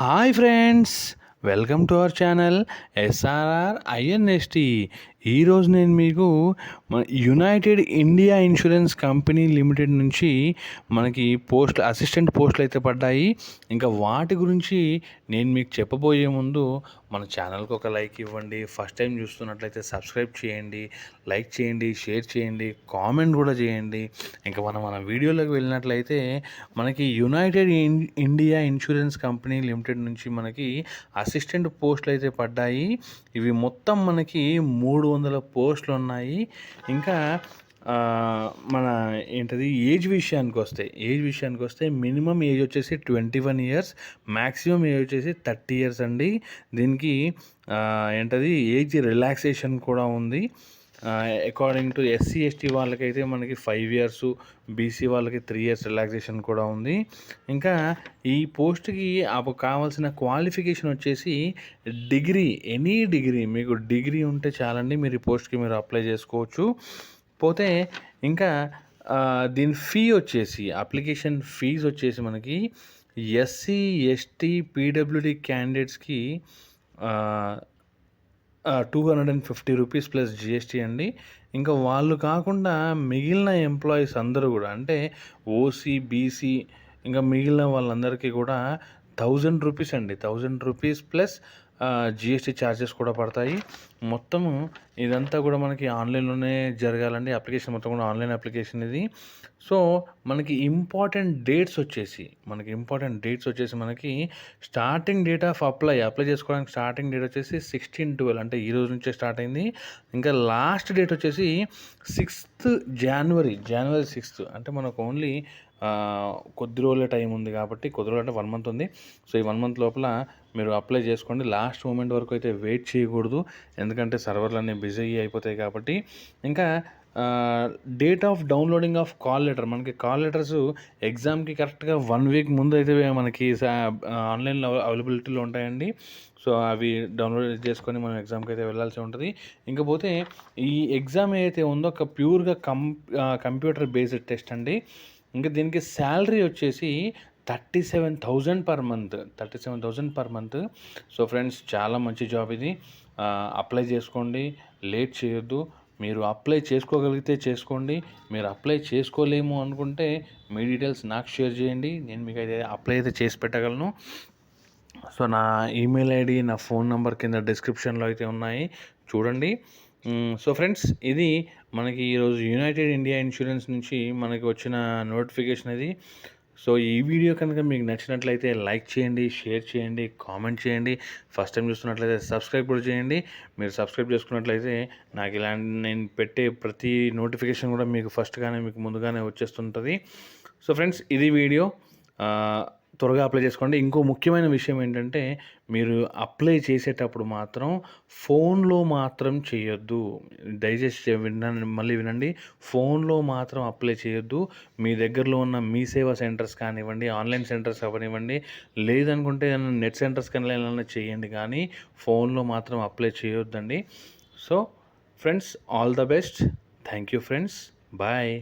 Hi friends, welcome to our channel SRR INST. ఈరోజు నేను మీకు United India Insurance Company Limited నుంచి మనకి అసిస్టెంట్ పోస్టులు అయితే పడ్డాయి. ఇంకా వాటి గురించి నేను మీకు చెప్పబోయే ముందు మన ఛానల్కి ఒక లైక్ ఇవ్వండి. ఫస్ట్ టైం చూస్తున్నట్లయితే సబ్స్క్రైబ్ చేయండి, లైక్ చేయండి, షేర్ చేయండి, కామెంట్ కూడా చేయండి. ఇంకా మన వీడియోలోకి వెళ్ళినట్లయితే మనకి United India Insurance Company Limited నుంచి మనకి అసిస్టెంట్ పోస్టులు అయితే పడ్డాయి. ఇవి మొత్తం మనకి 300 పోస్టులు ఉన్నాయి. ఇంకా మన ఏజ్ విషయానికి వస్తే మినిమం ఏజ్ వచ్చేసి 21 ఇయర్స్, మ్యాక్సిమం ఏజ్ వచ్చేసి 30 ఇయర్స్ అండి. దీనికి ఏజ్ రిలాక్సేషన్ కూడా ఉంది. అకార్డింగ్ టు ఎస్సీ ఎస్టీ వాళ్ళకైతే మనకి 5 ఇయర్స్, బీసీ వాళ్ళకి 3 ఇయర్స్ రిలాక్సేషన్ కూడా ఉంది. ఇంకా ఈ పోస్ట్కి కావాల్సిన క్వాలిఫికేషన్ వచ్చేసి ఎనీ డిగ్రీ, మీకు డిగ్రీ ఉంటే చాలండి, మీరు ఈ పోస్ట్కి మీరు అప్లై చేసుకోవచ్చు. పోతే ఇంకా దీని అప్లికేషన్ ఫీజు వచ్చేసి మనకి ఎస్సీ ఎస్టీ పీడబ్ల్యూడి క్యాండిడేట్స్కి 250 రూపీస్ ప్లస్ జిఎస్టీ అండి. ఇంకా వాళ్ళు కాకుండా మిగిలిన ఎంప్లాయీస్ అందరూ కూడా, అంటే ఓసీ, బీసీ, ఇంకా మిగిలిన వాళ్ళందరికీ కూడా 1000 రూపీస్ అండి. 1000 రూపీస్ ప్లస్ జిఎస్టీ ఛార్జెస్ కూడా పడతాయి. మొత్తము ఇదంతా కూడా మనకి ఆన్లైన్లోనే జరగాలండి. అప్లికేషన్ మొత్తం కూడా ఆన్లైన్ అప్లికేషన్ ఇది. సో మనకి ఇంపార్టెంట్ డేట్స్ వచ్చేసి మనకి స్టార్టింగ్ డేట్ ఆఫ్ అప్లై చేసుకోవడానికి స్టార్టింగ్ డేట్ వచ్చేసి 16/12, అంటే ఈ రోజు నుంచే స్టార్ట్ అయింది. ఇంకా లాస్ట్ డేట్ వచ్చేసి 6th జనవరి 6th. అంటే మనకు ఓన్లీ కొద్ది రోజుల టైం ఉంది కాబట్టి, కొద్ది రోజులు అంటే 1 మంత్ ఉంది. సో ఈ 1 మంత్ లోపల మీరు అప్లై చేసుకోండి. లాస్ట్ మూమెంట్ వరకు అయితే వెయిట్ చేయకూడదు, ఎందుకంటే సర్వర్లు అన్నీ బిజీ అయిపోతాయి కాబట్టి. ఇంకా date of downloading of call letter, మనకి కాల్ లెటర్స్ ఎగ్జామ్కి కరెక్ట్గా 1 వీక్ ముందు అయితే మనకి ఆన్లైన్లో అవైలబిలిటీలో ఉంటాయండి. సో అవి డౌన్లోడ్ చేసుకొని మనం ఎగ్జామ్కి అయితే వెళ్ళాల్సి ఉంటుంది. ఇంకపోతే ఈ ఎగ్జామ్ ఏదైతే ఉందో ఒక ప్యూర్గా కంప్యూటర్ బేస్డ్ టెస్ట్ అండి. ఇంకా దీనికి శాలరీ వచ్చేసి 37,000 పర్ మంత్. సో ఫ్రెండ్స్, చాలా మంచి జాబ్ ఇది. అప్లై చేసుకోండి, లేట్ చేయొద్దు. మీరు అప్లై చేసుకోగలిగితే చేసుకోండి, మీరు అప్లై చేసుకోలేము అనుకుంటే మీ డీటెయిల్స్ నాకు షేర్ చేయండి, నేను మీకు అయితే అప్లై అయితే చేసి పెట్టగలను. సో నా ఈమెయిల్ ఐడి, నా ఫోన్ నెంబర్ కింద డిస్క్రిప్షన్లో అయితే ఉన్నాయి, చూడండి. సో ఫ్రెండ్స్, ఇది మనకి ఈరోజు యునైటెడ్ ఇండియా ఇన్సూరెన్స్ నుంచి మనకి వచ్చిన నోటిఫికేషన్ ఇది. సో ఈ వీడియో కనుక మీకు నచ్చినట్లయితే లైక్ చేయండి, షేర్ చేయండి, కామెంట్ చేయండి. ఫస్ట్ టైం చూస్తున్నట్లయితే సబ్స్క్రైబ్ కూడా చేయండి. మీరు సబ్స్క్రైబ్ చేసుకున్నట్లయితే నాకు ఇలాంటి నేను పెట్టే ప్రతి నోటిఫికేషన్ కూడా మీకు మీకు ముందుగానే వచ్చేస్తుంటుంది. సో ఫ్రెండ్స్, ఇది వీడియో. త్వరగా అప్లై చేసుకోండి. ఇంకో ముఖ్యమైన విషయం ఏంటంటే, మీరు అప్లై చేసేటప్పుడు మాత్రం ఫోన్లో మాత్రం చేయొద్దు. దయచేసి మళ్ళీ వినండి, ఫోన్లో మాత్రం అప్లై చేయొద్దు. మీ దగ్గరలో ఉన్న మీ సేవా సెంటర్స్ కానివ్వండి, ఆన్లైన్ సెంటర్స్ అవనివ్వండి, లేదనుకుంటే నెట్ సెంటర్స్ కన్నా ఏమైనా చేయండి, కానీ ఫోన్లో మాత్రం అప్లై చేయొద్దండి. So friends, all the best. Thank you friends, bye.